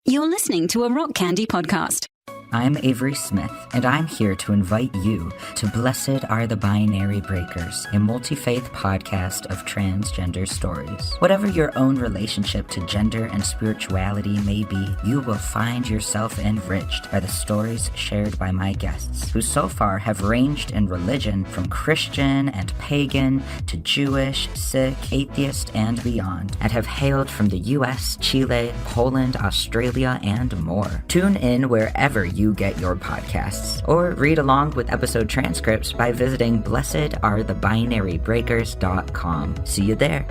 You're listening to a Rock Candy podcast. I'm Avery Smith, and I'm here to invite you to Blessed Are the Binary Breakers, a multi-faith podcast of transgender stories. Whatever your own relationship to gender and spirituality may be, you will find yourself enriched by the stories shared by my guests, who so far have ranged in religion from Christian and pagan to Jewish, Sikh, atheist, and beyond, and have hailed from the US, Chile, Poland, Australia, and more. Tune in wherever you get your podcasts, or read along with episode transcripts by visiting blessedarethebinarybreakers.com. See you there.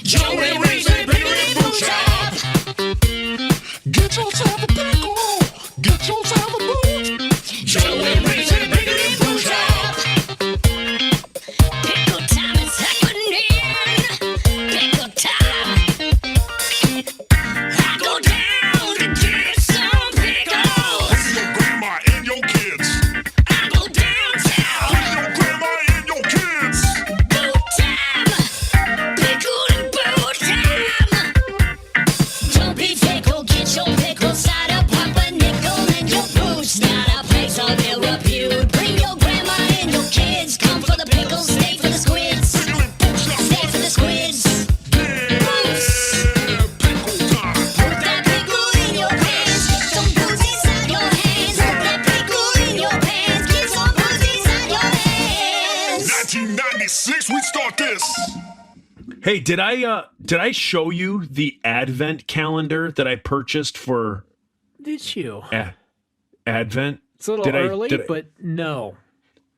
Joey Reason, Biggity Boot Shop. Get yourself a pickle. Get yourself a boot. Joey Reason, Biggity Boot Shop. Pickle time is happening. Pickle time. I go down to get some pickles. With your grandma and your kids. I go downtown. With your grandma and your kids. Boot time. Pickle and boot time. Don't be fickle, get your pickle cider, pop a nickel in your boots. Not a place of ill repute. Bring your grandma and your kids. Come for the pickles, stay for the squids. Stay for the squids. Boots. Put that pickle in your pants. Get some booze inside your hands. Put that pickle in your pants. Get some booze inside your hands. 1996, we start this. Hey, did I show you the advent calendar that I purchased for Did you? Advent? It's a little Did I- early, did I- but no.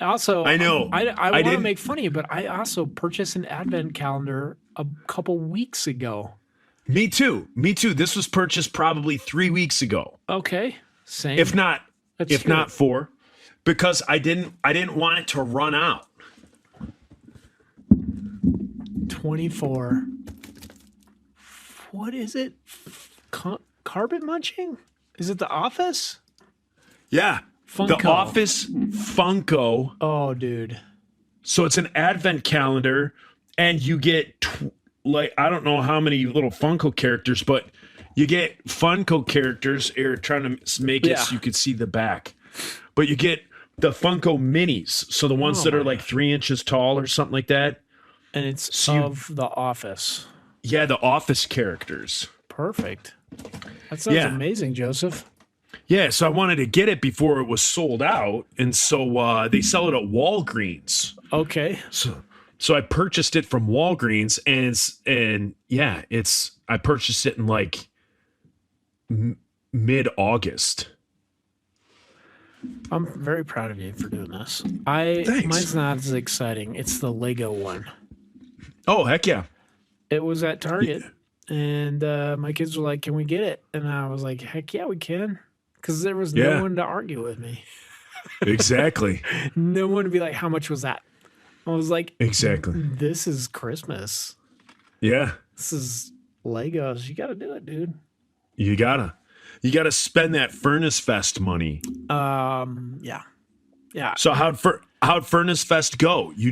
Also, I know. I I want to didn't- make fun of you, but I also purchased an advent calendar a couple weeks ago. Me too. This was purchased probably 3 weeks ago, Okay, same. if not That's true. 4, because I didn't want it to run out. 24. What is it? Carpet munching? Is it The Office? Yeah, Funko. The Office Funko. Oh, dude. So it's an advent calendar, and you get I don't know how many little Funko characters, but you get Funko characters. You're trying to make it Yeah. so you could see the back, but you get the Funko minis. So the ones that are like 3 inches tall or something like that. And it's So you- of The Office. Yeah, the Office characters. Perfect. That sounds Yeah. amazing, Joseph. Yeah, so I wanted to get it before it was sold out, and so they sell it at Walgreens. Okay. So I purchased it from Walgreens, and I purchased it in like mid-August. I'm very proud of you for doing this. Mine's not as exciting. It's the Lego one. Oh, heck yeah. It was at Target, and my kids were like, "Can we get it?" And I was like, "Heck yeah, we can," because there was Yeah. no one to argue with me. Exactly. No one to be like, "How much was that?" I was like, Exactly. "This is Christmas. Yeah. This is Legos. You got to do it, dude." You gotta spend that Furnace Fest money. Yeah. So how'd Furnace Fest go? You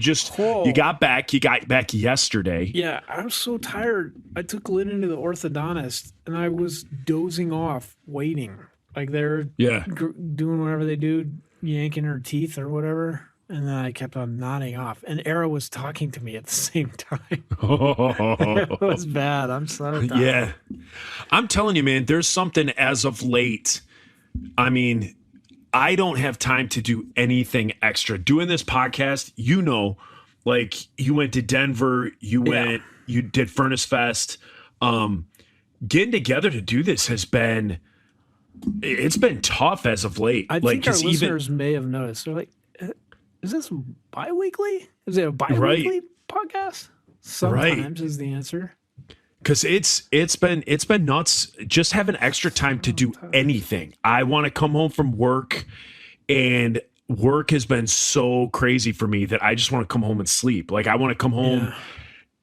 got back yesterday. Yeah, I was so tired. I took Lynn to the orthodontist, and I was dozing off, waiting. Like they're Yeah. doing whatever they do, yanking her teeth or whatever. And then I kept on nodding off. And Era was talking to me at the same time. It was bad. I'm so tired. Yeah. I'm telling you, man, there's something as of late. I mean, I don't have time to do anything extra. Doing this podcast, like you went to Denver, you did Furnace Fest. Getting together to do this it's been tough as of late. I think our listeners may have noticed. They're like, is this bi-weekly? Is it a bi-weekly podcast? Sometimes is the answer. Because it's been nuts just having extra time to do anything. I want to come home from work, and work has been so crazy for me that I just want to come home and sleep. Like I want to come home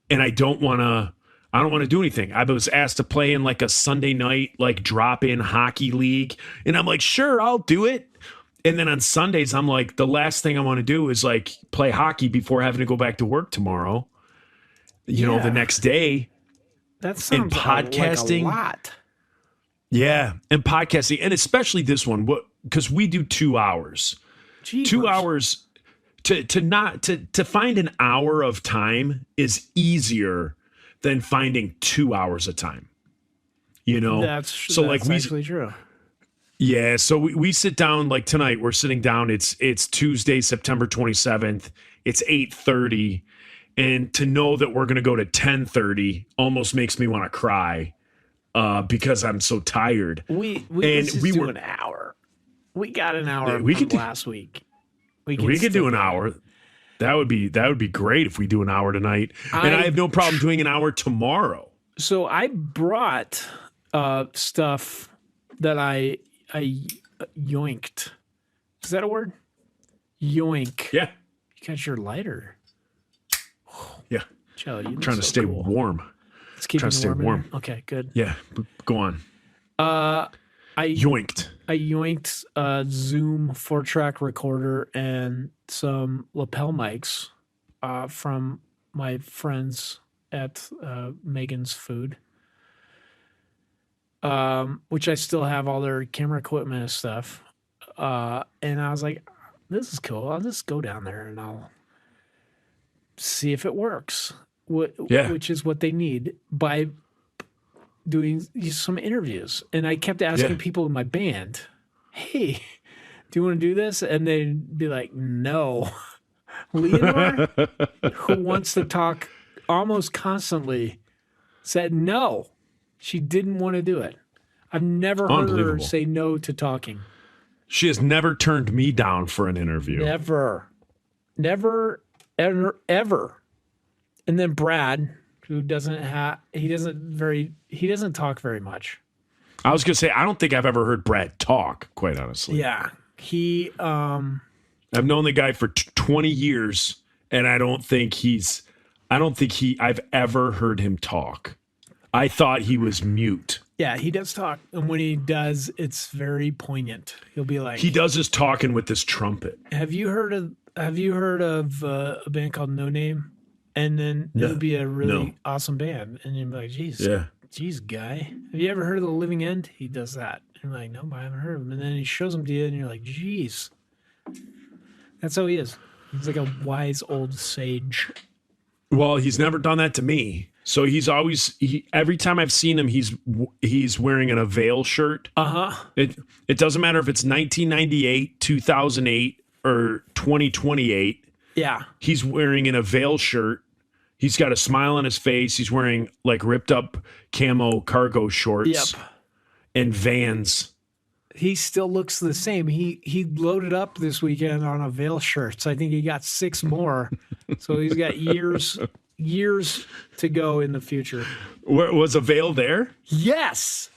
and I don't want to do anything. I was asked to play in like a Sunday night, like drop in hockey league. And I'm like, sure, I'll do it. And then on Sundays, I'm like, the last thing I want to do is like play hockey before having to go back to work tomorrow. You know, Yeah. the next day. That sounds podcasting- like a lot. Yeah. And podcasting, and especially this one, because we do 2 hours. Jeepers. 2 hours to find an hour of time is easier than finding 2 hours of time. You know, That's we actually true. Yeah, so we sit down like tonight. We're sitting down. It's Tuesday, September 27th. It's 8:30, and to know that we're going to go to 10:30 almost makes me want to cry because I'm so tired. We And just we do were- an hour. We got an hour We from could do- last week. We could still do an hour. That would be great if we do an hour tonight. And I have no problem doing an hour tomorrow. So I brought stuff that I yoinked. Is that a word? Yoink. Yeah, You got your lighter. yeah. Joe, you look Trying to so stay cool. warm. It's keeping trying to you stay in warm. there? Okay, good. Yeah, go on. I Yoinked. yoinked a Zoom 4-track recorder and some lapel mics from my friends at Megan's Food, which I still have all their camera equipment and stuff. And I was like, this is cool. I'll just go down there and I'll see if it works, Yeah. which is what they need by doing some interviews. And I kept asking Yeah. people in my band, hey, do you want to do this? And they'd be like, no. Leonore, who wants to talk almost constantly, said no. She didn't want to do it. I've never heard her Unbelievable. say no to talking. She has never turned me down for an interview. Never, ever. And then Brad, who doesn't talk very much. I was gonna say I don't think I've ever heard Brad talk. Quite honestly, Yeah, he. I've known the guy for 20 years, and I don't think I've ever heard him talk. I thought he was mute. Yeah, he does talk, and when he does, it's very poignant. He'll be like, He does his talking with this trumpet. Have you heard of a band called No Name? And then No. it'll be a really No. awesome band, and you'll be like, "Geez, Yeah. geez, guy, have you ever heard of The Living End?" He does that, and you're like, "No, but I haven't heard of him." And then he shows them to you, and you're like, "Geez." That's how he is. He's like a wise old sage. Well, he's never done that to me. So he's always every time I've seen him, he's wearing an Avail shirt. It doesn't matter if it's 1998, 2008, or 2028. Yeah, He's wearing an Avail shirt. He's got a smile on his face. He's wearing like ripped up camo cargo shorts Yep. and Vans. he still looks the same. He loaded up this weekend on Avail shirts. I think he got 6 more, so he's got years to go in the future. Was Avail there? Yes.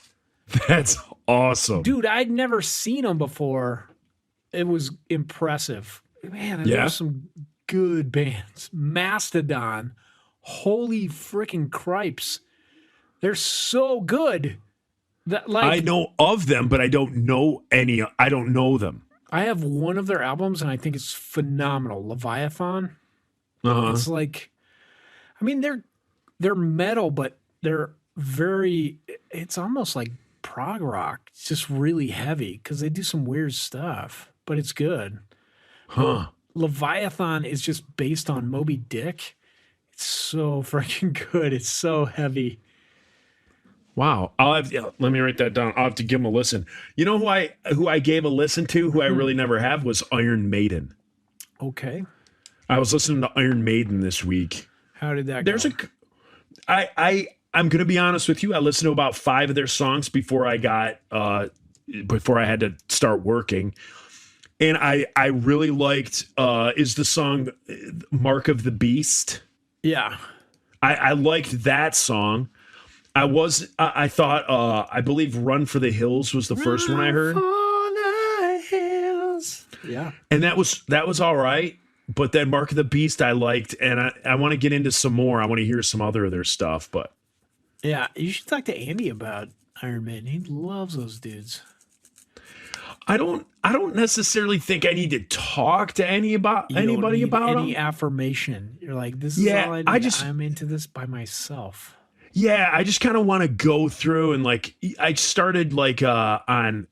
That's awesome. Dude, I'd never seen him before. It was impressive. Man, Yeah? there's some good bands. Mastodon. Holy freaking cripes. They're so good. That I know of them, but I don't know any. I don't know them. I have one of their albums and I think it's phenomenal. Leviathan. Uh-huh. It's like, I mean, they're metal, but they're it's almost like prog rock. It's just really heavy because they do some weird stuff, but it's good. Huh. Leviathan is just based on Moby Dick. It's so freaking good. It's so heavy. Wow. Let me write that down. I'll have to give them a listen. You know who I gave a listen to, who I really never have, was Iron Maiden. Okay. I was listening to Iron Maiden this week. How did that There's go? I'm gonna be honest with you. I listened to about 5 of their songs before I had to start working. And I really liked is the song Mark of the Beast. Yeah. I liked that song. I thought I believe Run for the Hills was the first one I heard. Yeah. And that was all right. But then Mark of the Beast I liked, and I want to get into some more. I want to hear some other of their stuff, but Yeah. You should talk to Andy about Iron Maiden. He loves those dudes. I don't necessarily think I need to talk to anybody about any them. affirmation. You're like, this is Yeah, all I need. I'm into this by myself. Yeah, I just kind of want to go through and like I started like on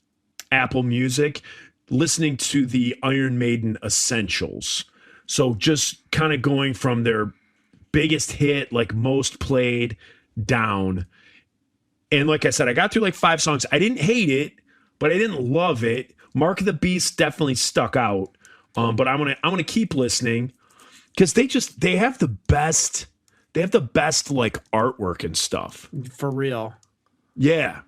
Apple Music listening to the Iron Maiden Essentials. So just kind of going from their biggest hit, like most played down. And like I said, I got through like 5 songs. I didn't hate it, but I didn't love it. Mark of the Beast definitely stuck out. But I'm gonna keep listening because they have the best like artwork and stuff. For real. Yeah.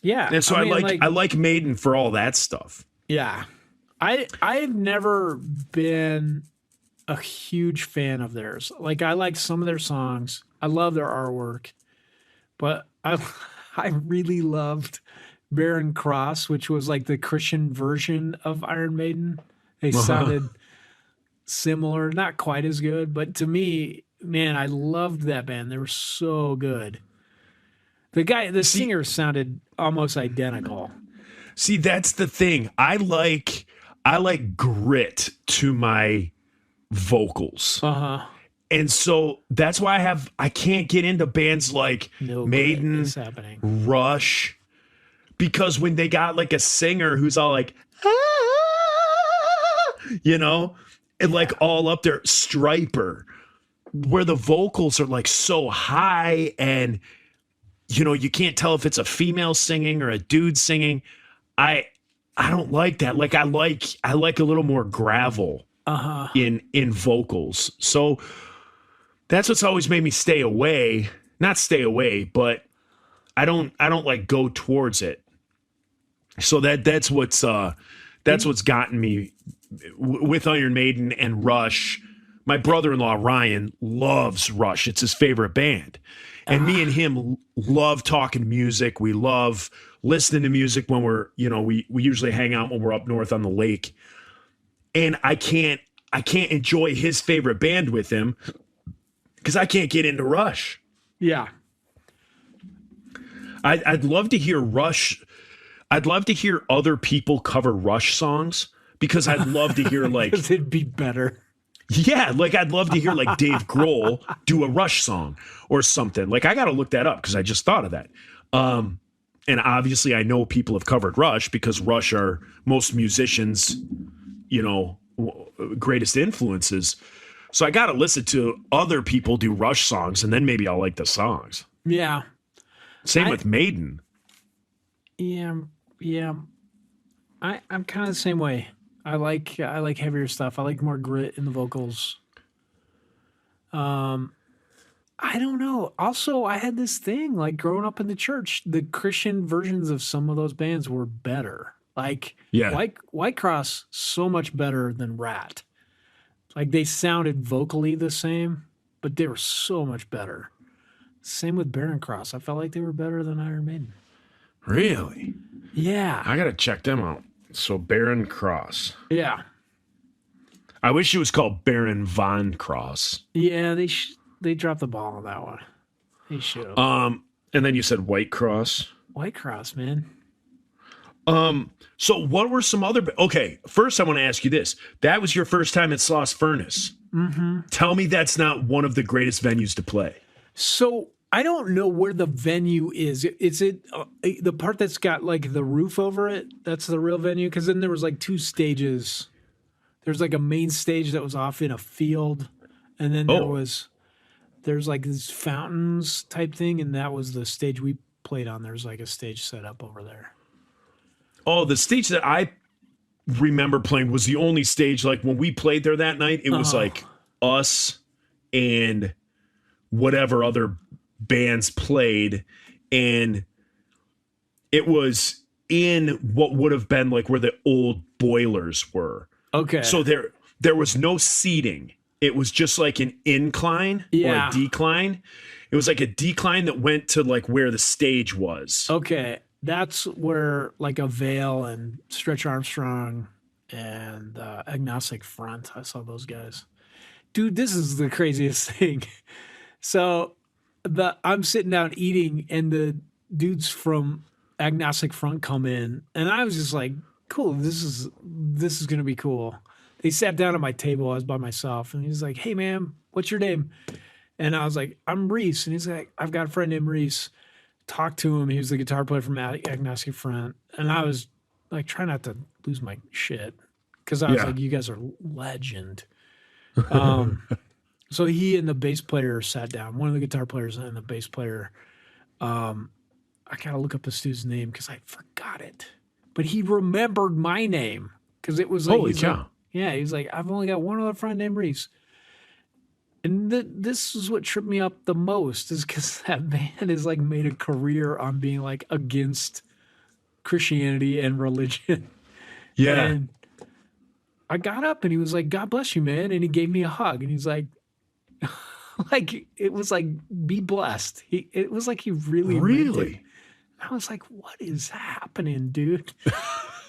Yeah. And so mean, I like Maiden for all that stuff. Yeah. I've never been a huge fan of theirs. Like I like some of their songs. I love their artwork. But I really loved Baron Cross, which was like the Christian version of Iron Maiden. They sounded similar, not quite as good, but to me, man, I loved that band. They were so good. The singer sounded almost identical. See, that's the thing. I like grit to my vocals. Uh-huh. And so that's why I can't get into bands like Maiden, is happening. Rush, because when they got like a singer who's all like, and like all up there, Stryper, where the vocals are like so high and you can't tell if it's a female singing or a dude singing. I don't like that. Like I like a little more gravel in vocals. So that's what's always made me stay away. Not stay away, but I don't like go towards it. So that's what's gotten me with Iron Maiden and Rush. My brother-in-law Ryan loves Rush. It's his favorite band. And me and him love talking music. We love listening to music when we're, we usually hang out when we're up north on the lake. And I can't enjoy his favorite band with him because I can't get into Rush. Yeah. I'd love to hear Rush. I'd love to hear other people cover Rush songs because I'd love to hear like it'd be better. Yeah, like I'd love to hear like Dave Grohl do a Rush song or something. Like I got to look that up because I just thought of that. And obviously I know people have covered Rush because Rush are most musicians, greatest influences. So I got to listen to other people do Rush songs and then maybe I'll like the songs. Yeah. Same with Maiden. Yeah. I'm kind of the same way. I like heavier stuff. I like more grit in the vocals. I don't know. Also, I had this thing like growing up in the church, the Christian versions of some of those bands were better. Like White Cross, so much better than Rat. Like they sounded vocally the same, but they were so much better. Same with Baron Cross. I felt like they were better than Iron Maiden. Really? Yeah. I got to check them out. So Baron Cross. Yeah. I wish it was called Baron Von Cross. Yeah, they dropped the ball on that one. They should have. And then you said White Cross. White Cross, man. So what were some other? Okay, first I want to ask you this: that was your first time at Sloss Furnace. Mm-hmm. Tell me that's not one of the greatest venues to play. So I don't know where the venue is. Is it the part that's got like the roof over it? That's the real venue? Because then there was like 2 stages. There's like a main stage that was off in a field, and then there's like these fountains type thing, and that was the stage we played on. There's like a stage set up over there. Oh, the stage that I remember playing was the only stage. Like when we played there that night, it was like us and whatever other bands played, and it was in what would have been like where the old boilers were. Okay. So there was no seating. It was just like an incline or a decline. It was like a decline that went to like where the stage was. Okay. That's where like Avail and Stretch Armstrong and Agnostic Front, I saw those guys. Dude, this is the craziest thing. So I'm sitting down eating, and the dudes from Agnostic Front come in, and I was just like cool. This is going to be cool. They sat down at my table. I was by myself, and he's like, "Hey, man, what's your name?" And I was like, "I'm Reese." And he's like, "I've got a friend named Reese." Talked to him. He was the guitar player from Agnostic Front, and I was like, trying not to lose my shit because I was like, "You guys are legend." So he and the bass player sat down. One of the guitar players and the bass player. I gotta look up this dude's name because I forgot it, but he remembered my name because it was like, Holy cow. Yeah, he's like, I've only got one other friend named Reese. And this is what tripped me up the most is because that man has like made a career on being like against Christianity and religion. Yeah. And I got up and he was like, "God bless you, man." And he gave me a hug and he's like, like, it was like, "Be blessed." It was like he really meant it. Really? I was like, what is happening, dude?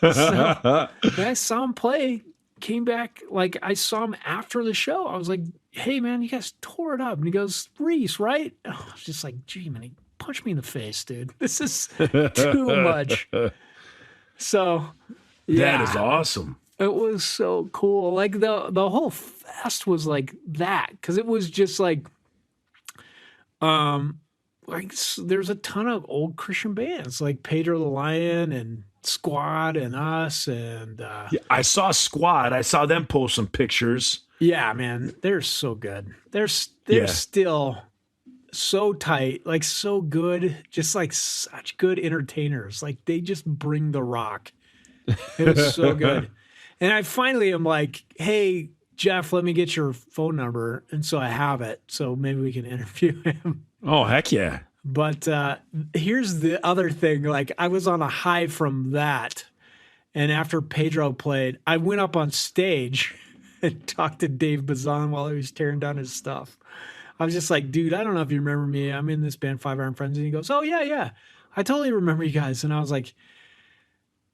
So I saw him play, came back, like I saw him after the show. I was like, "Hey, man, you guys tore it up." And he goes, "Reese, right?" And I was just like, gee, man, he punched me in the face, dude. This is too much. So, yeah. That is awesome. It was so cool. Like the whole fest was like that because it was just like there's a ton of old Christian bands like Pedro the Lion and Squad and us and Yeah, I saw Squad. I saw them post some pictures. yeah, man, they're so good. They're Yeah. still so tight, like so good, just like such good entertainers. Like they just bring the rock. It was so good. And I finally am like, "Hey, Jeff, let me get your phone number." And so I have it. So maybe we can interview him. Oh, heck yeah. But here's the other thing. Like I was on a high from that. And after Pedro played, I went up on stage and talked to Dave Bazan while he was tearing down his stuff. I was just like, "Dude, I don't know if you remember me. I'm in this band, Five Iron Friends." And he goes, "Oh, yeah. I totally remember you guys." And I was like,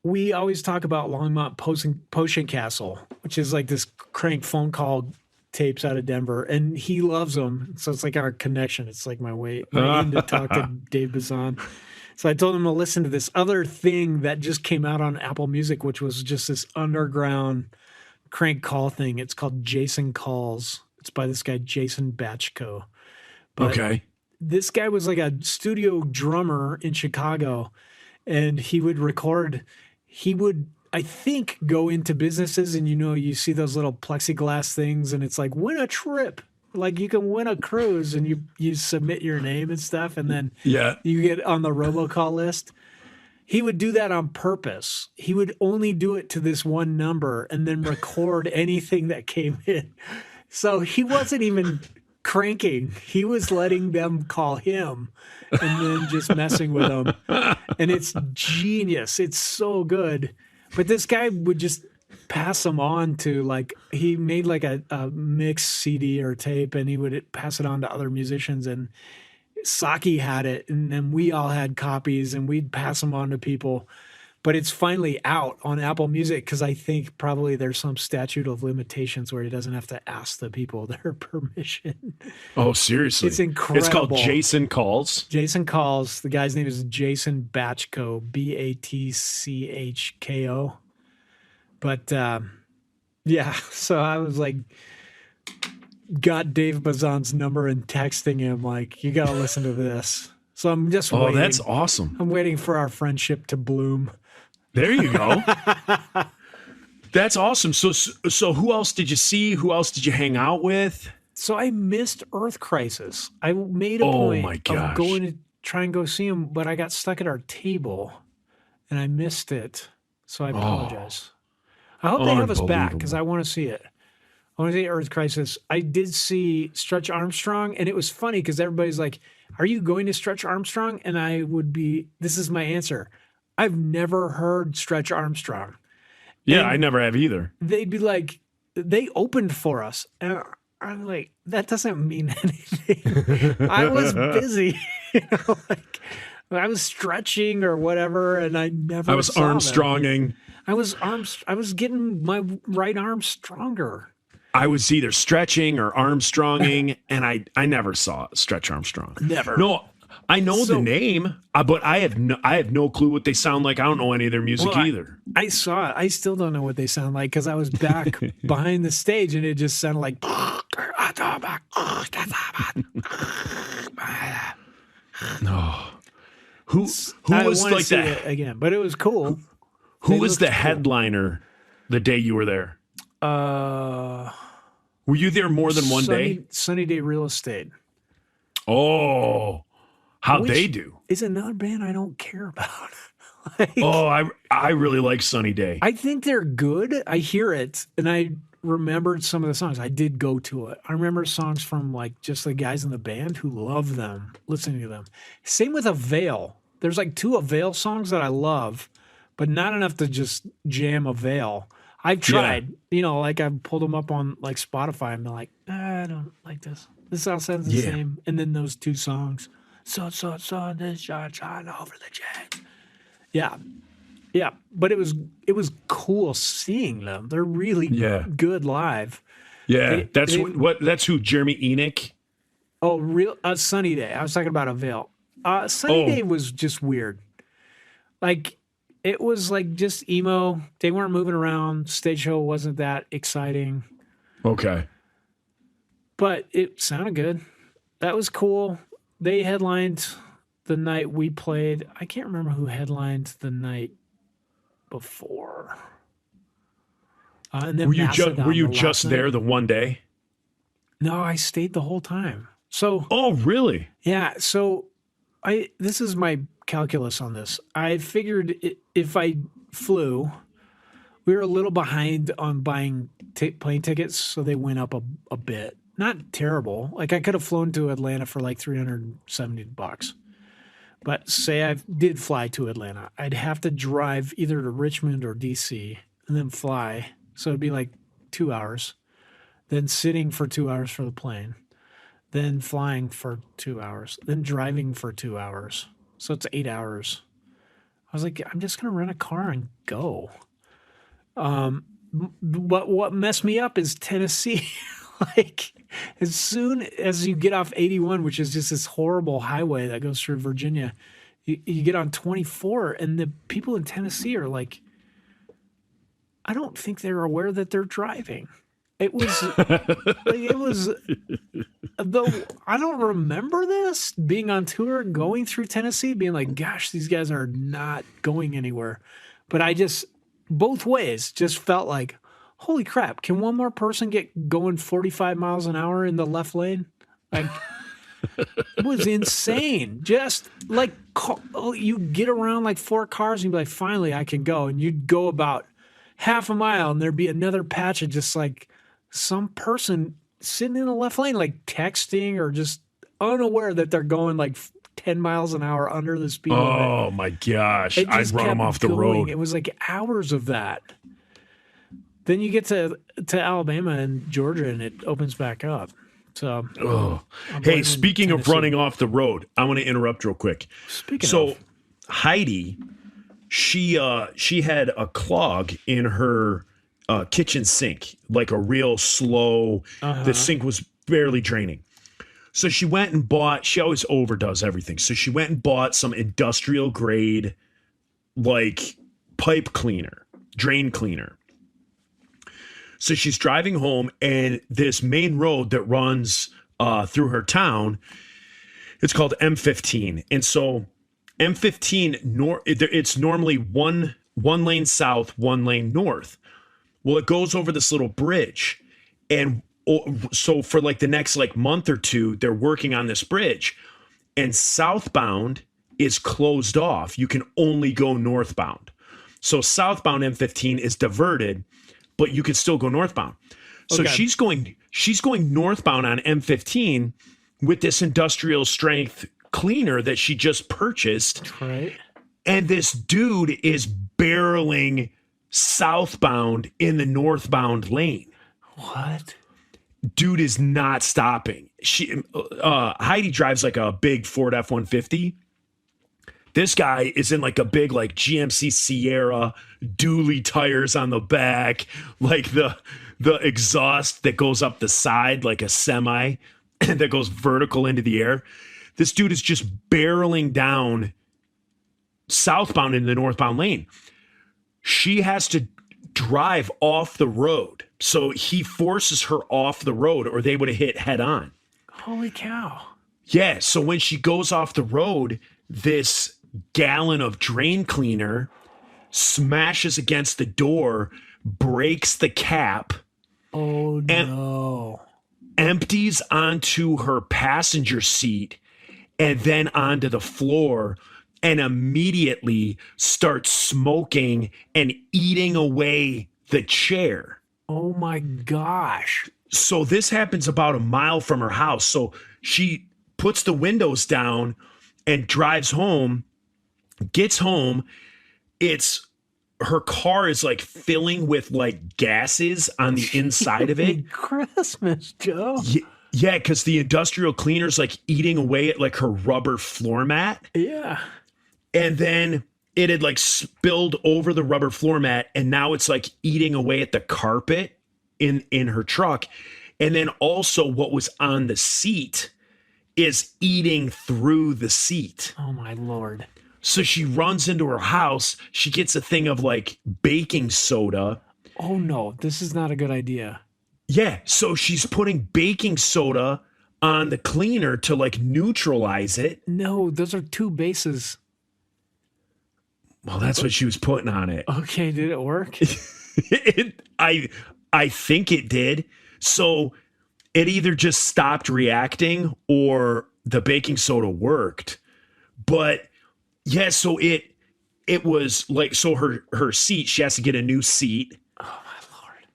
"We always talk about Longmont Potion Castle, which is like this crank phone call tapes out of Denver, and he loves them. So it's like our connection. It's like my way in to talk to Dave Bazan." So I told him to listen to this other thing that just came out on Apple Music, which was just this underground crank call thing. It's called Jason Calls. It's by this guy, Jason Batchko. But Okay. this guy was like a studio drummer in Chicago, and he would record. He would, I think, go into businesses, and you see those little plexiglass things, and it's like, "Win a trip." Like you can win a cruise, and you submit your name and stuff, and then Yeah. you get on the robocall list. He would do that on purpose. He would only do it to this one number and then record anything that came in. So he wasn't even cranking. He was letting them call him and then just messing with them. And it's genius. It's so good. But this guy would just pass them on to like, he made like a mix CD or tape, and he would pass it on to other musicians. And Saki had it, and then we all had copies, and we'd pass them on to people. But it's finally out on Apple Music because I think probably there's some statute of limitations where he doesn't have to ask the people their permission. Oh, seriously. It's incredible. It's called Jason Calls. Jason Calls. The guy's name is Jason Batchko, Batchko. But yeah, so I was like, got Dave Bazan's number and texting him like, "You got to listen to this." So I'm just waiting. Oh, that's awesome. I'm waiting for our friendship to bloom. There you go. That's awesome. So who else did you see? Who else did you hang out with? So I missed Earth Crisis. I made a Oh, point my of gosh. going to try and go see him, but I got stuck at our table and I missed it. So I apologize. I hope they have us back because I want to see it. I want to see Earth Crisis. I did see Stretch Armstrong, and it was funny because everybody's like, "Are you going to Stretch Armstrong?" And I would be, this is my answer. I've never heard Stretch Armstrong. Yeah, And I never have either. they'd be like, they opened for us. And I'm like, that doesn't mean anything. I was busy. Like I was stretching or whatever, and I never I was saw them. Armstronging. I was getting my right arm stronger. I was either stretching or Armstronging, and I never saw Stretch Armstrong. Never. No, I know So- the name, but I have no clue what they sound like. I don't know any of their music Well, either. I saw it. I still don't know what they sound like because I was back behind the stage and it just sounded like. Who I was wanna like see that? it again, but it was cool. Who They was the looked cool. headliner the day you were there? Were you there more than one day? Sunny Day Real Estate. Oh, how'd Which they do? is another band I don't care about. Like, Oh, I really like Sunny Day. I think they're good. I hear it, and I remembered some of the songs. I did go to it. I remember songs from like just the guys in the band who love them, listening to them. Same with Avail. There's like 2 Avail songs that I love, but not enough to just jam Avail. I've tried, like I've pulled them up on like Spotify and been like, I don't like this. This all sounds the Yeah. same. And then those 2 songs, so this shine over the jets. Yeah. Yeah. But it was cool seeing them. They're really Yeah. good live. Yeah, that's they- that's who Jeremy Enoch. Oh, real Sunny Day. I was talking about Avail. Sunny Oh. Day was just weird. Like it was like just emo. They weren't moving around. Stage show wasn't that exciting, Okay. but it sounded good. That was cool. They headlined the night we played. I can't remember who headlined the night before. And then Were you Mastodon were you the last just night. there the one day? No, I stayed the whole time. So Oh, really? yeah, so this is my calculus on this. I figured if I flew, we were a little behind on buying plane tickets, so they went up a bit. Not terrible. Like I could have flown to Atlanta for like $370. But say I did fly to Atlanta, I'd have to drive either to Richmond or DC and then fly. So it'd be like 2 hours, then sitting for 2 hours for the plane, then flying for 2 hours, then driving for 2 hours. So it's 8 hours. I was like, I'm just going to rent a car and go. But what messed me up is Tennessee. Like, as soon as you get off 81, which is just this horrible highway that goes through Virginia, you get on 24, and the people in Tennessee are like, I don't think they're aware that they're driving. It was, though I don't remember this being on tour, going through Tennessee, being like, gosh, these guys are not going anywhere. But I just, both ways, just felt like, holy crap, can one more person get going 45 miles an hour in the left lane? Like, it was insane. Just like you get around like 4 cars and you'd be like, finally I can go. And you'd go about half a mile and there'd be another patch of just like some person sitting in the left lane, like texting or just unaware that they're going like 10 miles an hour under the speed limit. Oh my gosh! It I'd just run them kept off the going. road. It was like hours of that. Then you get to Alabama and Georgia, and it opens back up. So, I'm Hey, blaming speaking of Tennessee. running off the road, I want to interrupt real quick. Speaking So of, Heidi, she had a clog in her kitchen sink, like a real slow. The sink was barely draining. So she went and bought. She always overdoes everything. So she went and bought some industrial grade, like pipe cleaner, drain cleaner. So she's driving home, and this main road that runs through her town, it's called M15. And so M15, it's normally one lane south, 1 lane north. Well, it goes over this little bridge. And so for like the next like month or two, they're working on this bridge. And southbound is closed off. You can only go northbound. So southbound M15 is diverted, but you can still go northbound. So Okay. she's going northbound on M15 with this industrial strength cleaner that she just purchased. right? And this dude is barreling southbound in the northbound lane. What? Dude is not stopping. Heidi drives like a big Ford F-150. This guy is in like a big like GMC Sierra, dually tires on the back, like the exhaust that goes up the side like a semi that goes vertical into the air. This dude is just barreling down southbound in the northbound lane. She has to drive off the road. So he forces her off the road or they would have hit head on. Holy cow. Yeah. So when she goes off the road, this gallon of drain cleaner smashes against the door, breaks the cap, Oh, no. empties onto her passenger seat and then onto the floor, and immediately starts smoking and eating away the chair. Oh, my gosh. So this happens about a mile from her house. So she puts the windows down and drives home, gets home. It's her car is like filling with like gases on the inside of it. Christmas, Joe. Yeah, because the industrial cleaner's like eating away at like her rubber floor mat. Yeah. And then it had like spilled over the rubber floor mat, and now it's like eating away at the carpet in her truck. And then also what was on the seat is eating through the seat. Oh, my Lord. So she runs into her house. She gets a thing of like baking soda. Oh, no. This is not a good idea. Yeah. So she's putting baking soda on the cleaner to like neutralize it. No, those are two bases. Well, that's what she was putting on it. Okay, did it work? I think it did. So it either just stopped reacting or the baking soda worked. But yeah, so it was like, so her seat, she has to get a new seat. Oh, my Lord.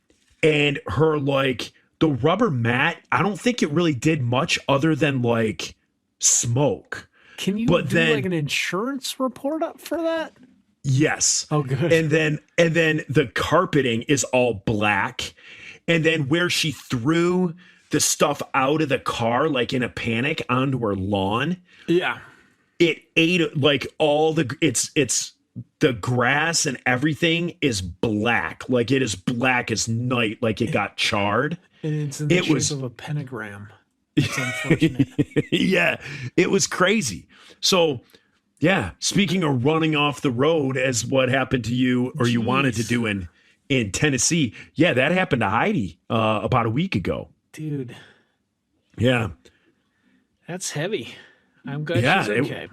And her like the rubber mat, I don't think it really did much other than like smoke. Can you But do then- like an insurance report up for that? Yes. Oh, good. And then the carpeting is all black. And then where she threw the stuff out of the car, like in a panic, onto her lawn, Yeah. it ate like all the it's the grass and everything is black. Like it is black as night, like it got charred. And it's in the It shape was- of a pentagram. It's unfortunate. Yeah, it was crazy. So, yeah, speaking of running off the road as what happened to you or you wanted to do in Tennessee, yeah, that happened to Heidi about a week ago. Dude, Yeah, that's heavy. I'm glad Yeah, she's okay.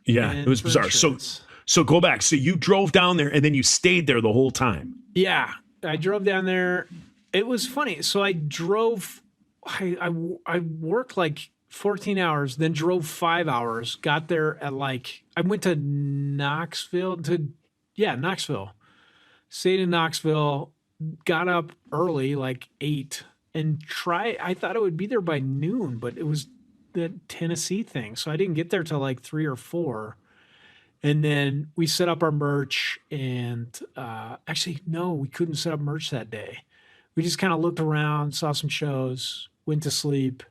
yeah, And it was for bizarre. insurance. So go back. So you drove down there and then you stayed there the whole time. Yeah, I drove down there. It was funny. So I drove. I worked like 14 hours, then drove 5 hours. Got there at like I went to Knoxville. Knoxville. Stayed in Knoxville. Got up early, like 8, and I thought it would be there by noon, but it was the Tennessee thing, so I didn't get there till like 3 or 4. And then we set up our merch, and actually, no, we couldn't set up merch that day. We just kind of looked around, saw some shows, went to sleep.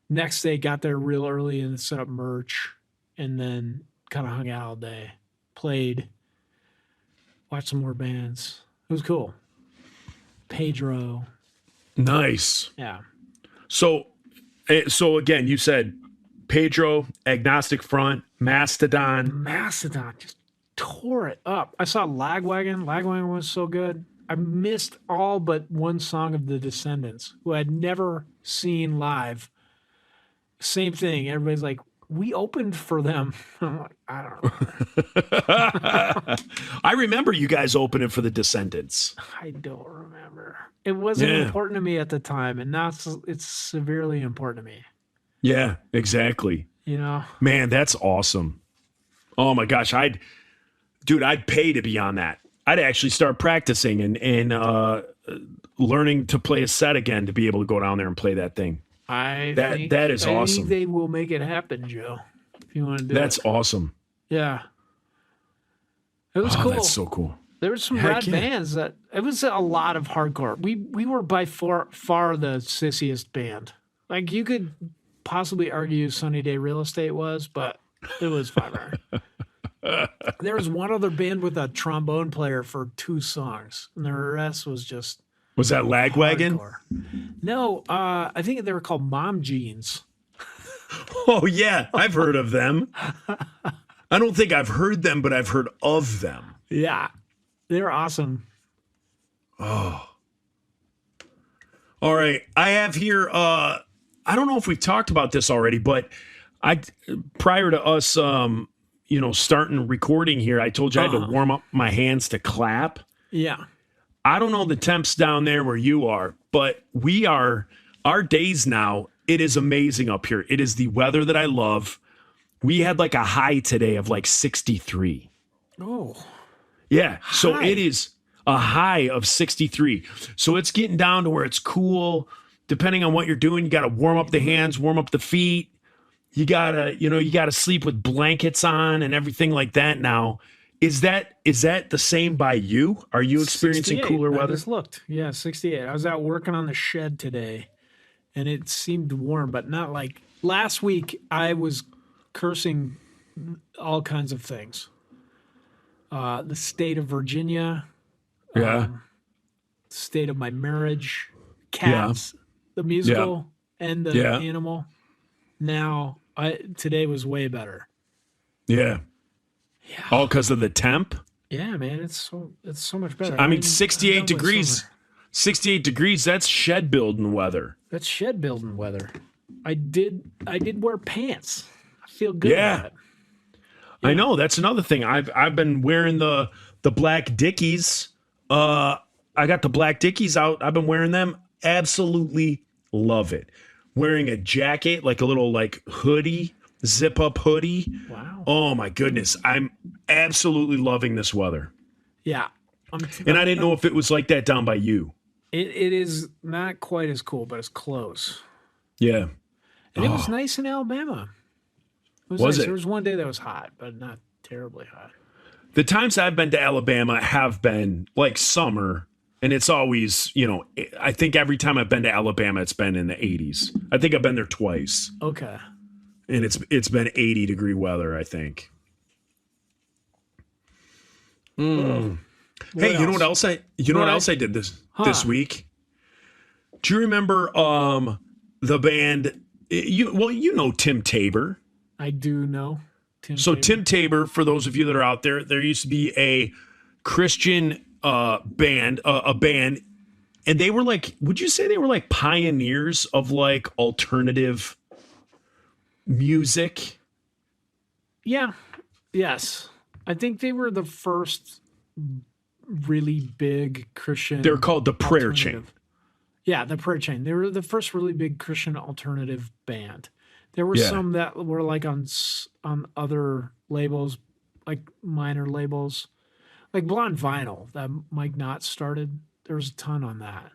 Next day, got there real early and set up merch, and then kind of hung out all day, played, watched some more bands. It was cool. Pedro, Nice. yeah. So again, you said Pedro, Agnostic Front, Mastodon. Mastodon just tore it up. I saw Lagwagon. Lagwagon was so good. I missed all but one song of the Descendants, who I'd never seen live. Same thing. Everybody's like, we opened for them. I'm like, I don't know. I remember you guys opening for the Descendants. I don't remember. It wasn't Yeah. important to me at the time, and now it's severely important to me. Yeah, exactly. You know? Man, that's awesome. Oh my gosh, I'd pay to be on that. I'd actually start practicing and learning to play a set again to be able to go down there and play that thing. That is I awesome. think they will make it happen, Joe. If you want to do That's it. awesome. Yeah. It was Oh, cool. that's so cool. There were some Heck rad yeah. bands that it was a lot of hardcore. We were by far the sissiest band. Like you could possibly argue Sunny Day Real Estate was, but it was 5 hours. There was one other band with a trombone player for 2 songs, and the rest was just Was that Lagwagon? hardcore. No, I think they were called Mom Jeans. Oh, yeah. I've heard of them. I don't think I've heard them, but I've heard of them. Yeah, they're awesome. All right. I have here, I don't know if we've talked about this already, but prior to us, starting recording here, I told you I had to warm up my hands to clap. Yeah. I don't know the temps down there where you are, but our days now, it is amazing up here. It is the weather that I love. We had like a high today of like 63. Oh. Yeah. So High. it is a high of 63. So it's getting down to where it's cool. Depending on what you're doing, you got to warm up the hands, warm up the feet. You gotta sleep with blankets on and everything like that now. Is that the same by you? Are you experiencing 68. cooler I weather? just looked. Yeah, 68. I was out working on the shed today, and it seemed warm, but not like last week. I was cursing all kinds of things. The state of Virginia, Yeah. state of my marriage, Cats, the musical, and the Yeah. animal. Now, today was way better. Yeah. All because of the temp? Yeah, man, it's so much better. I mean, I'm 68 done with degrees. summer. 68 degrees, that's shed building weather. That's shed building weather. I did wear pants. I feel good Yeah. about it. I know, that's another thing. I've been wearing the black Dickies. I got the black Dickies out. I've been wearing them. Absolutely love it. Wearing a jacket, like a little like hoodie, zip up hoodie. Wow. Oh my goodness. I'm absolutely loving this weather. Yeah. And I didn't know if it was like that down by you. It is not quite as cool, but it's close. Yeah. And it was nice in Alabama. It was Was nice. it? There was one day that was hot, but not terribly hot. The times I've been to Alabama have been like summer, and it's always, I think every time I've been to Alabama, it's been in the 80s. I think I've been there twice, Okay. and it's been 80-degree weather, I think. Hey, you know what else I did this week? Do you remember the band? You know Tim Tabor. I do know. Tim Tabor, for those of you that are out there, there used to be a Christian band, a band, and they were like, would you say they were like pioneers of like alternative music? Yeah. Yes. I think they were the first really big Christian. They're called the Prayer Chain. alternative. Yeah, the Prayer Chain. They were the first really big Christian alternative band. There were some that were like on other labels, like minor labels, like Blonde Vinyl that Mike Knott started. There was a ton on that.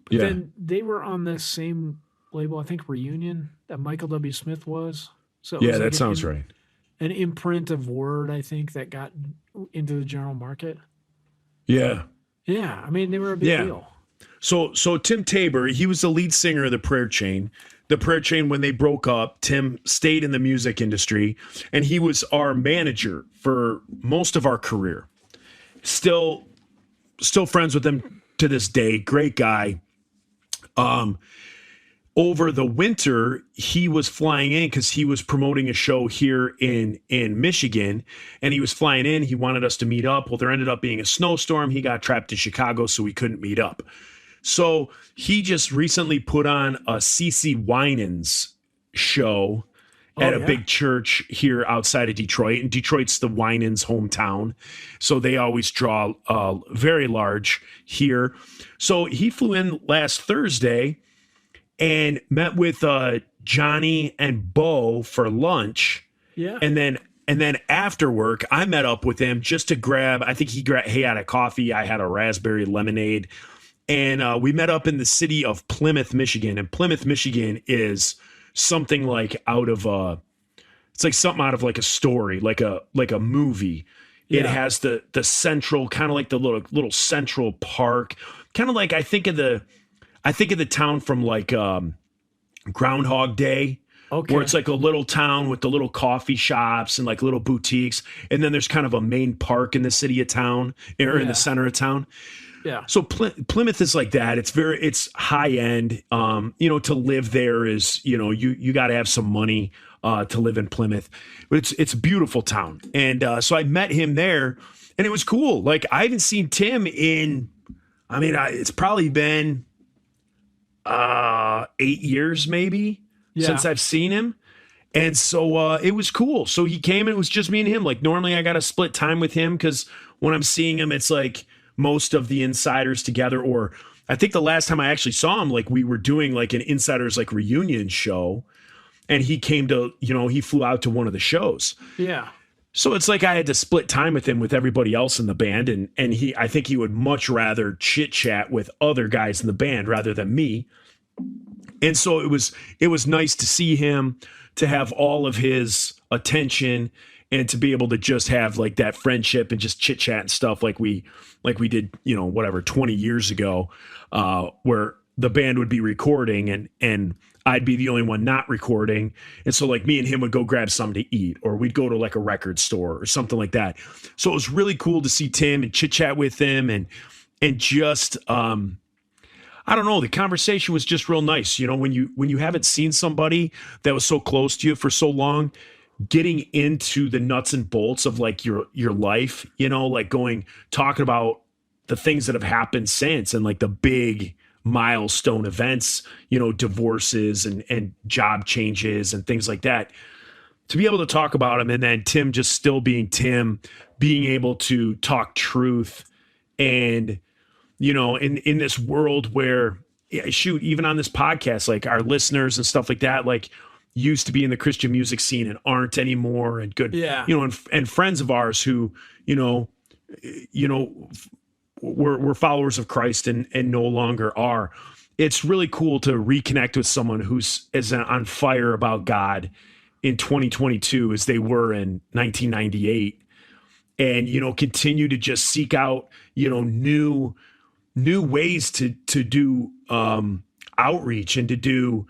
But then they were on the same label, I think Reunion, that Michael W. Smith was. So it was Yeah, like that sounds right. An imprint of Word, I think, that got into the general market. Yeah. Yeah, I mean, they were a big deal. So Tim Tabor, he was the lead singer of the Prayer Chain. The Prayer Chain, when they broke up, Tim stayed in the music industry, and he was our manager for most of our career. Still friends with him to this day. Great guy. Over the winter, he was flying in because he was promoting a show here in Michigan, and he was flying in. He wanted us to meet up. Well, there ended up being a snowstorm. He got trapped in Chicago, so we couldn't meet up. So he just recently put on a CeCe Winans show at a big church here outside of Detroit. And Detroit's the Winans hometown. So they always draw very large here. So he flew in last Thursday and met with Johnny and Bo for lunch. Yeah. And then after work, I met up with him just to grab, I think he had a coffee. I had a raspberry lemonade. And we met up in the city of Plymouth, Michigan. And Plymouth, Michigan is something like it's like something out of like a story, like a movie. It has the central, kind of like the little central park, kind of like I think of the town from like Groundhog Day, Okay. where it's like a little town with the little coffee shops and like little boutiques. And then there's kind of a main park in the city of town or in Yeah. the center of town. Yeah. So Plymouth is like that. It's high end. To live there is, you got to have some money to live in Plymouth, but it's a beautiful town. And so I met him there, and it was cool. Like I haven't seen Tim in, it's probably been 8 years maybe since I've seen him. And so it was cool. So he came and it was just me and him. Like normally I got to split time with him because when I'm seeing him, it's like most of the insiders together. Or I think the last time I actually saw him, like we were doing like an insiders like reunion show, and he came to, he flew out to one of the shows. Yeah. So it's like I had to split time with him with everybody else in the band. And I think he would much rather chit chat with other guys in the band rather than me. And so it was nice to see him, to have all of his attention, and to be able to just have like that friendship and just chit chat and stuff like we did, 20 years ago, where the band would be recording and I'd be the only one not recording. And so like me and him would go grab something to eat, or we'd go to like a record store or something like that. So it was really cool to see Tim and chit chat with him and just, I don't know. The conversation was just real nice. When you haven't seen somebody that was so close to you for so long, getting into the nuts and bolts of like your life, like talking about the things that have happened since, and like the big milestone events, divorces and job changes and things like that, to be able to talk about them. And then Tim just still being Tim, being able to talk truth. And in this world where, even on this podcast, like our listeners and stuff like that, like used to be in the Christian music scene and aren't anymore, and good, and friends of ours who, we're followers of Christ and no longer are. It's really cool to reconnect with someone who's as on fire about God in 2022 as they were in 1998, and continue to just seek out new ways to do outreach and to do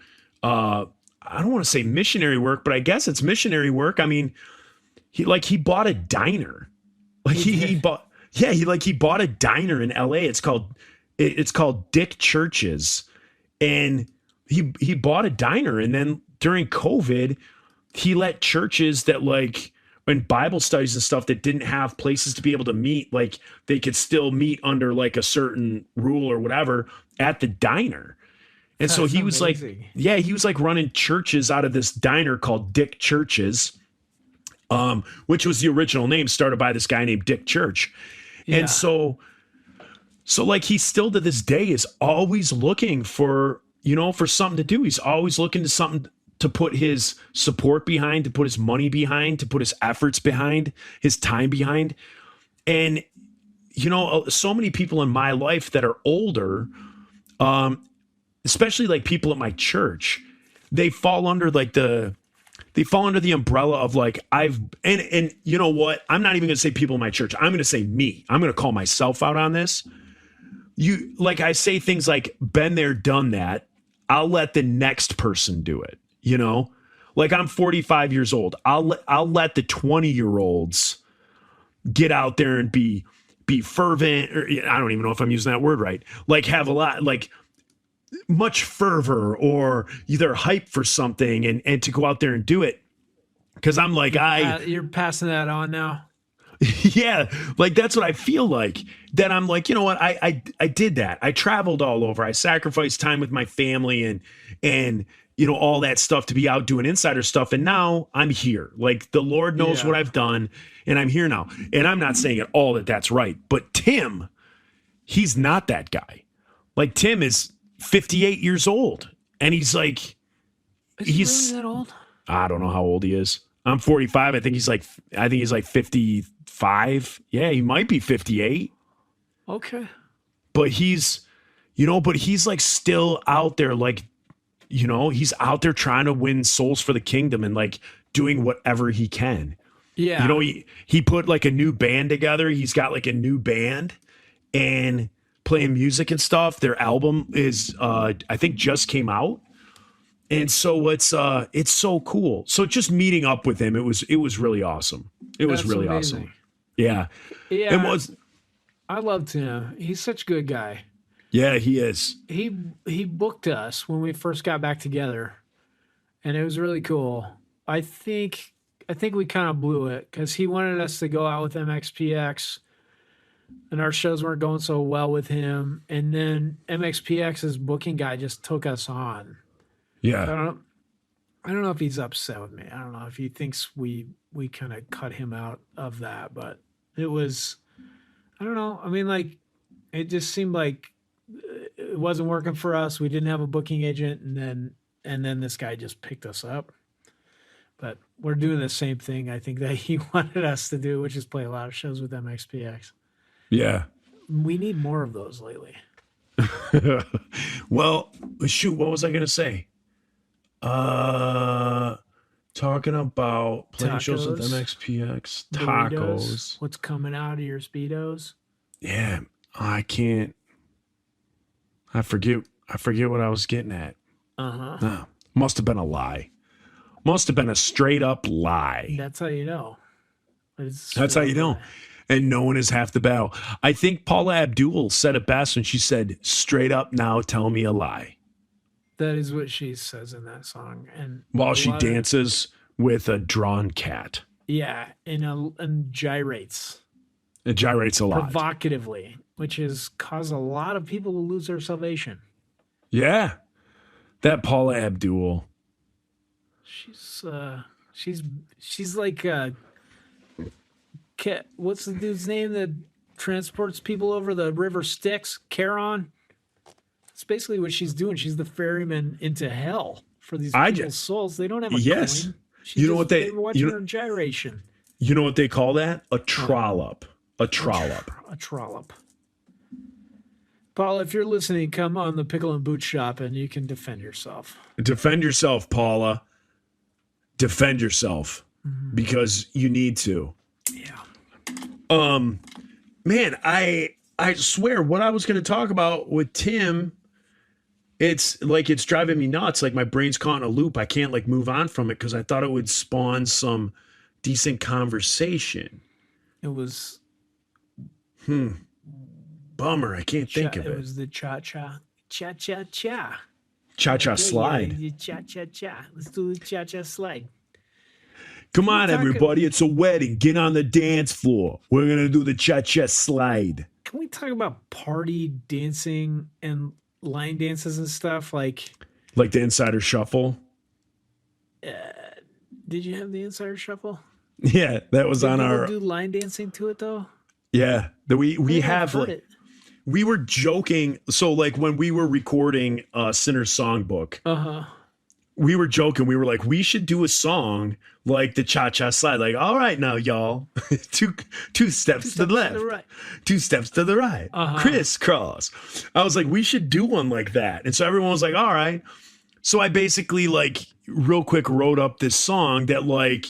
I don't want to say missionary work, but I guess it's missionary work. I mean, he bought a diner. Like he bought a diner in LA. It's called Dick Church's. And he bought a diner, and then during COVID, he let churches that like in Bible studies and stuff that didn't have places to be able to meet, like they could still meet under like a certain rule or whatever at the diner. And so he was amazing. he was like running churches out of this diner called Dick Church's, which was the original name started by this guy named Dick Church. Yeah. And so like he still to this day is always looking for something to do. He's always looking to something to put his support behind, to put his money behind, to put his efforts behind, his time behind. And, so many people in my life that are older, especially like people at my church, they fall under the umbrella of like, and you know what? I'm not even going to say people in my church. I'm going to say me. I'm going to call myself out on this. I say things like, been there, done that. I'll let the next person do it. Like I'm 45 years old. I'll let the 20-year-olds get out there and be fervent, or I don't even know if I'm using that word right. Like have a lot, like much fervor, or either hype for something and to go out there and do it. Cause I'm like, you're passing that on now. yeah, like that's what I feel like. That I'm like, you know what? I did that. I traveled all over. I sacrificed time with my family and all that stuff to be out doing insider stuff. And now I'm here. Like the Lord knows what I've done, and I'm here now. And I'm not saying at all that that's right, but Tim, he's not that guy. Like Tim is 58 years old, and he's like, Is he really that old? I don't know how old he is. I'm 45. I think he's like 55. Yeah, he might be 58. Okay. But he's like still out there, like, he's out there trying to win souls for the kingdom and like doing whatever he can. Yeah. He put like a new band together. He's got like a new band and playing music and stuff. Their album is, I think just came out. And so it's so cool. So just meeting up with him, it was really awesome. It was That's really amazing. awesome. Yeah. Yeah, It was. I loved him. He's such a good guy. Yeah, he is. He booked us when we first got back together, and it was really cool. I think we kind of blew it because he wanted us to go out with MXPX, and our shows weren't going so well with him. And then MXPX's booking guy just took us on. Yeah. I don't know if he's upset with me. I don't know if he thinks we kind of cut him out of that, but it was, I don't know. I mean, like, it just seemed like it wasn't working for us. We didn't have a booking agent, and then this guy just picked us up. But we're doing the same thing, I think, that he wanted us to do, which is play a lot of shows with MXPX. Yeah. We need more of those lately. Well, shoot, what was I gonna say? Talking about playing shows with Tacos. MXPX, Burritos. tacos. What's coming out of your Speedos? Yeah, I can't. I forget what I was getting at. Uh-huh. Must have been a lie. Must have been a straight up lie. That's how you know. That's how you know. And no one is half the battle. I think Paula Abdul said it best when she said, "Straight up now, tell me a lie." That is what she says in that song. And While a she lot of- dances with a drawn cat. yeah, and gyrates It gyrates a lot. provocatively, which has caused a lot of people to lose their salvation. Yeah. That Paula Abdul. She's like what's the dude's name that transports people over the river Styx? Charon. That's basically what she's doing. She's the ferryman into hell for these I people's just- souls. They don't have a Yes. coin. She's You know what they're they- watching you know- her gyration. You know what they call that? A trollop. A trollop. A trollop. Paul, if you're listening, come on the Pickle and Boot Shop and you can defend yourself. Defend yourself, Paula. Defend yourself because you need to. Yeah. Man, I swear what I was going to talk about with Tim, it's like it's driving me nuts. Like my brain's caught in a loop. I can't like move on from it because I thought it would spawn some decent conversation. It was Bummer. I can't think of it it. was the cha-cha. Cha-cha-cha. Cha-cha slide. Yeah, cha-cha-cha. Let's do the cha-cha slide. Come on, talk- everybody. It's a wedding. Get on the dance floor. We're going to do the cha-cha slide. Can we talk about party dancing and line dances and stuff? Like, Like the insider shuffle. did you have the Insider Shuffle? Yeah, that was Did on people our. do line dancing to it though? Yeah, that we I've have heard like, it. we were joking. So like when we were recording Sinner's Songbook, Uh-huh. we were joking. We were like, we should do a song like the Cha Cha Slide. Like, all right now, y'all, two steps to the left, the right. 2 steps to the right, Uh-huh. crisscross. I was like, we should do one like that. And so everyone was like, all right. So I basically like real quick wrote up this song that like,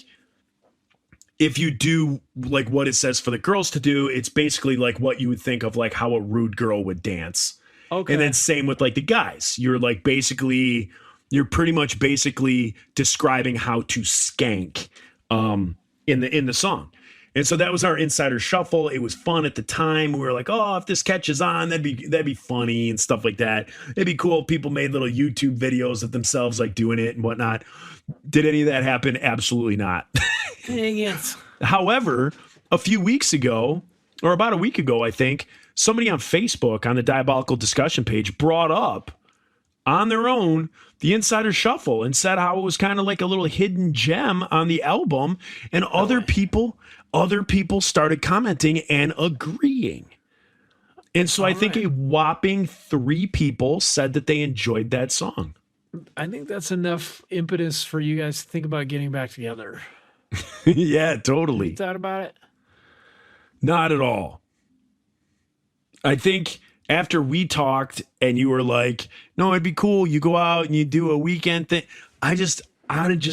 if you do like what it says for the girls to do, it's basically like what you would think of like how a rude girl would dance. Okay. And then same with like the guys. You're like basically, you're pretty much basically describing how to skank in the song. And so that was our insider shuffle. It was fun at the time. We were like, oh, if this catches on, that'd be funny and stuff like that. It'd be cool if people made little YouTube videos of themselves like doing it and whatnot. Did any of that happen? Absolutely not. Dang it. However, a few weeks ago, or about a week ago, I think, somebody on Facebook on the Diabolical Discussion page brought up on their own the Insider Shuffle and said how it was kind of like a little hidden gem on the album, and other people started commenting and agreeing. And so I think a whopping 3 people said that they enjoyed that song. I think that's enough impetus for you guys to think about getting back together. Yeah, totally. Thought about it? Not at all. I think after we talked and you were like, no, it'd be cool. You go out and you do a weekend thing. I just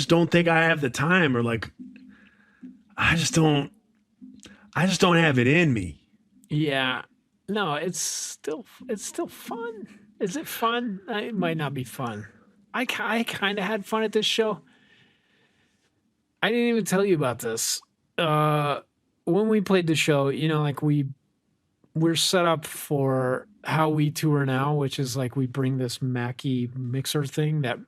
don't think I have the time, or like, I just don't have it in me. Yeah. No, it's still fun. Is it fun? It might not be fun. I kind of had fun at this show. I didn't even tell you about this. When we played the show, you know, like we're set up for how we tour now, which is like we bring this Mackie mixer thing that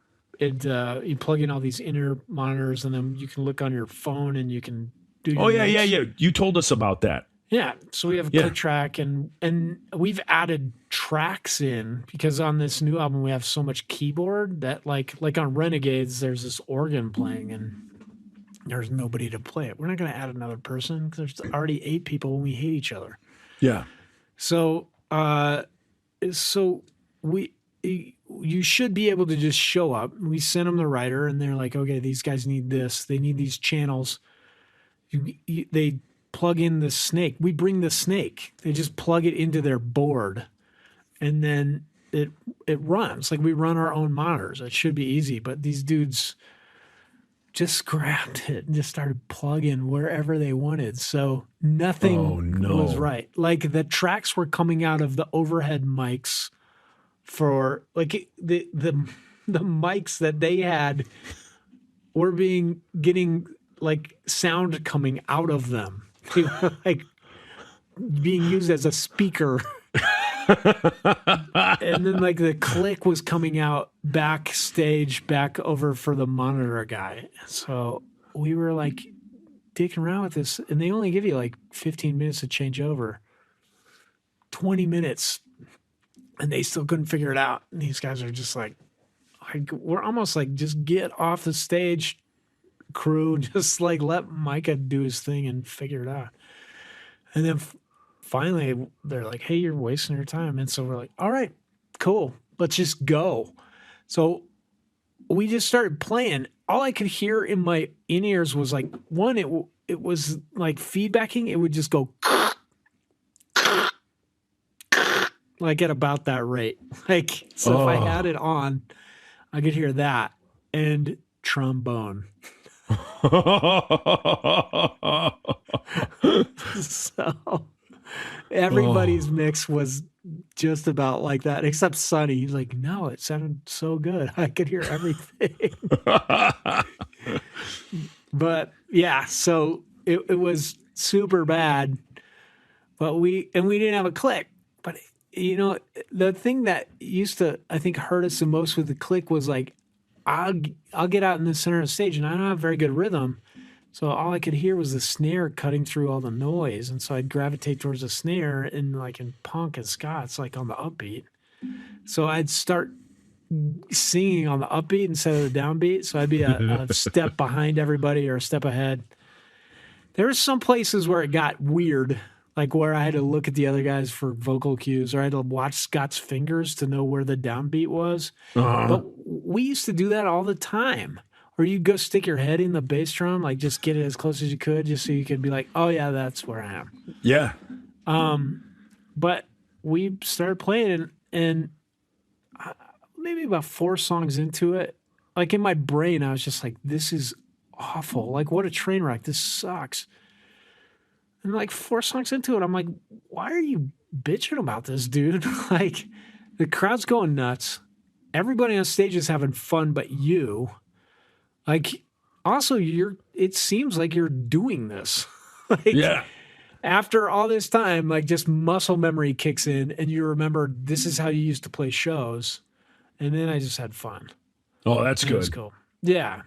you plug in all these inner monitors, and then you can look on your phone and you can do your mix. You told us about that. Yeah, so we have a click track, and we've added tracks in because on this new album we have so much keyboard that like on Renegades there's this organ playing and there's nobody to play it. We're not going to add another person because there's already 8 people and we hate each other. Yeah. So you should be able to just show up. We send them the writer and they're like, okay, these guys need this. They need these channels. They plug in the snake. We bring the snake. They just plug it into their board and then it runs. Like we run our own monitors. It should be easy, but these dudes just grabbed it and just started plugging wherever they wanted. So nothing was right. Like the tracks were coming out of the overhead mics for like the mics that they had were getting like sound coming out of them. They were like being used as a speaker. And then like the click was coming out backstage back over for the monitor guy. So we were like dicking around with this, and they only give you like 15 minutes to change over. 20 minutes, and they still couldn't figure it out. And these guys are just like we're almost like, just get off the stage, crew, just like let Micah do his thing and figure it out. And then finally they're like, hey, you're wasting your time. And so we're like, all right, cool, let's just go. So we just started playing. All I could hear in my in-ears was like, one, it was like feedbacking. It would just go like at about that rate. Like, so if I had it on, I could hear that and trombone. So everybody's mix was just about like that, except Sonny. He's like, no, it sounded so good. I could hear everything. But yeah, so it was super bad. But we didn't have a click. But you know, the thing that used to, I think, hurt us the most with the click was like, I'll get out in the center of the stage and I don't have very good rhythm. So all I could hear was the snare cutting through all the noise. And so I'd gravitate towards the snare in punk and ska, it's like on the upbeat. So I'd start singing on the upbeat instead of the downbeat. So I'd be a step behind everybody or a step ahead. There were some places where it got weird, like where I had to look at the other guys for vocal cues, or I had to watch Scott's fingers to know where the downbeat was. But we used to do that all the time. Or you'd go stick your head in the bass drum, like just get it as close as you could, just so you could be like, oh yeah, that's where I am. Yeah. But we started playing, and maybe about 4 songs into it, like in my brain, I was just like, this is awful. Like, what a train wreck. This sucks. And like 4 songs into it, I'm like, why are you bitching about this, dude? Like, the crowd's going nuts. Everybody on stage is having fun but you. Like, also, it seems like you're doing this. Like, yeah. After all this time, like, just muscle memory kicks in and you remember this is how you used to play shows. And then I just had fun. Oh, that's good. That's cool. Yeah.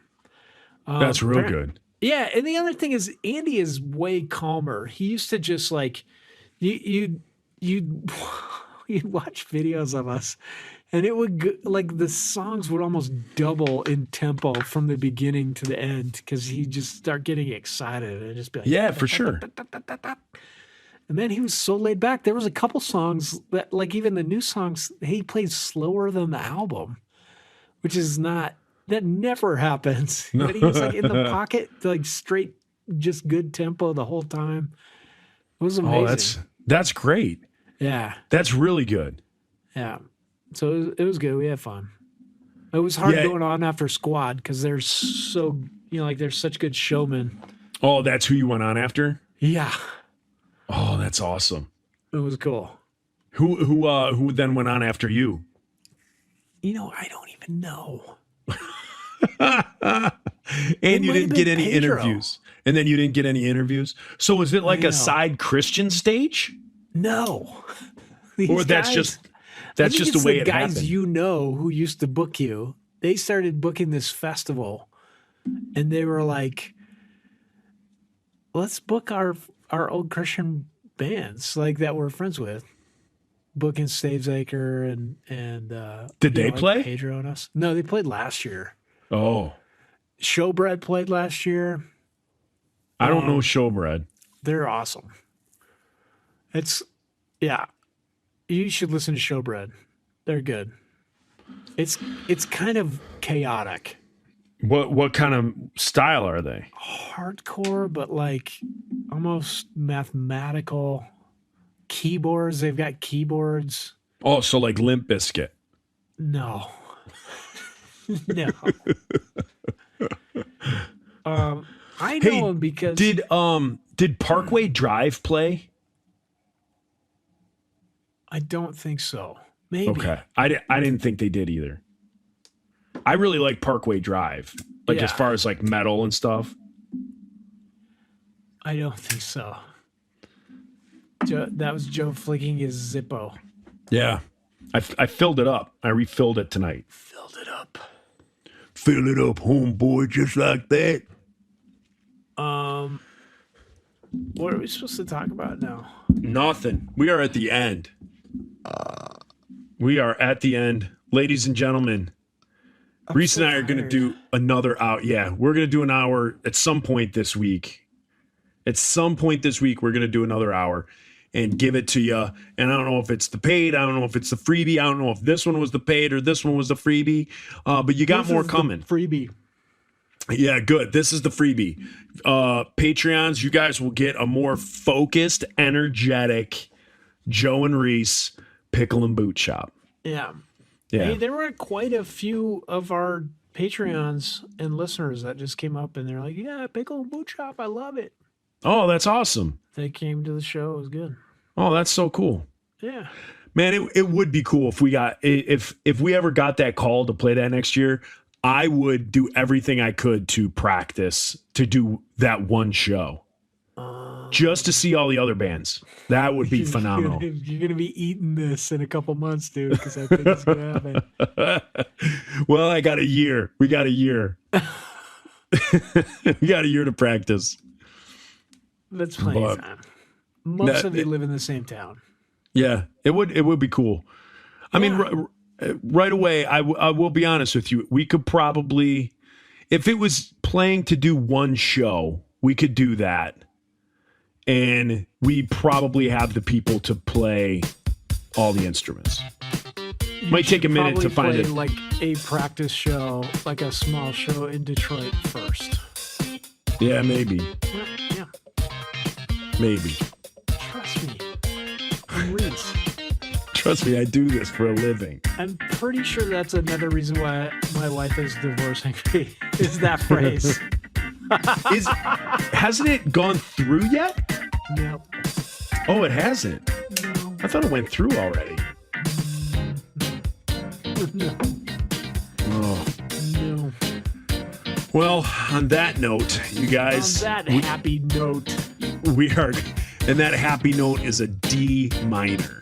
That's real good. Yeah. And the other thing is, Andy is way calmer. He used to just like, you'd watch videos of us. And it would, like, the songs would almost double in tempo from the beginning to the end because he'd just start getting excited and just be like, yeah, for sure. And then he was so laid back. There was a couple songs that, like, even the new songs, he played slower than the album, which is that never happens. But he was like in the pocket, like straight, just good tempo the whole time. It was amazing. Oh, that's great. Yeah. That's really good. Yeah. So it was good. We had fun. It was hard going on after Squad because they're so, like they're such good showmen. Oh, that's who you went on after? Yeah. Oh, that's awesome. It was cool. Who then went on after you? I don't even know. And you might didn't have get been any Pedro. interviews. And then you didn't get any interviews. So was it like I a know. side Christian stage? No. Or that's just the way it guys happened. you know who used to book you. They started booking this festival, and they were like, "Let's book our old Christian bands like that we're friends with." Booking Stavesacre and Did they like play? Pedro and us? No, they played last year. Oh, Showbread played last year. I don't know Showbread. They're awesome. Yeah. You should listen to Showbread. They're good. It's kind of chaotic. What kind of style are they? Hardcore, but like almost mathematical keyboards. They've got keyboards. Oh, so like Limp Bizkit. No. No. I know Hey, them because did Parkway Drive play? I don't think so. Maybe. Okay, I didn't think they did either. I really like Parkway Drive, like as Yeah. far as like metal and stuff. I don't think so. That was Joe flicking his Zippo. Yeah, I filled it up. I refilled it tonight. Filled it up. Fill it up, homeboy, just like that. What are we supposed to talk about now? Nothing. We are at the end. We are at the end, ladies and gentlemen. Reese and I are going to do another hour. Yeah, we're going to do an hour at some point this week. At some point this week, we're going to do another hour and give it to you. And I don't know if it's the paid. I don't know if it's the freebie. I don't know if this one was the paid or this one was the freebie. But you got This more is the coming. freebie. Yeah, good. This is the freebie. Patreons, you guys will get a more focused, energetic Joe and Reese Pickle and Boot Shop. Yeah. Yeah. Hey, there were quite a few of our Patreons and listeners that just came up and they're like, "Yeah, Pickle and Boot Shop, I love it." Oh, that's awesome. They came to the show. It was good. Oh, that's so cool. Yeah. Man, it would be cool if we got if we ever got that call to play that next year. I would do everything I could to practice to do that one show. Just to see all the other bands. That would be phenomenal. You're gonna be eating this in a couple months, dude, because I think it's gonna happen. Well, I got a year. We got a year. We got a year to practice. That's plenty of But- time. Most That- of you live in the same town. Yeah, it would be cool. I mean, right away, I will be honest with you. We could probably, if it was playing to do one show, we could do that. And we probably have the people to play all the instruments. Might take a minute to find Probably it. play, like a practice show, like a small show in Detroit first. Yeah, maybe. Yeah. Maybe. Trust me. I'm Reese. Trust me, I do this for a living. I'm pretty sure that's another reason why my wife is divorcing me, is that phrase. Hasn't it gone through yet? No. Oh, it hasn't. No. I thought it went through already. No. Oh. No. Well, on that note, you On guys, that happy note. we are, and that happy note is a D minor.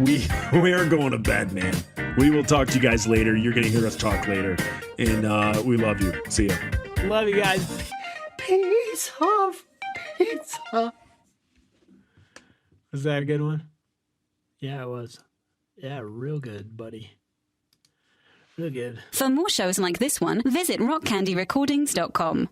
We are going to bed, man. We will talk to you guys later. You're going to hear us talk later, and we love you. See ya. Love you guys. Peace off. Pizza. Was that a good one? Yeah, it was. Yeah, real good, buddy. Real good. For more shows like this one, visit rockcandyrecordings.com.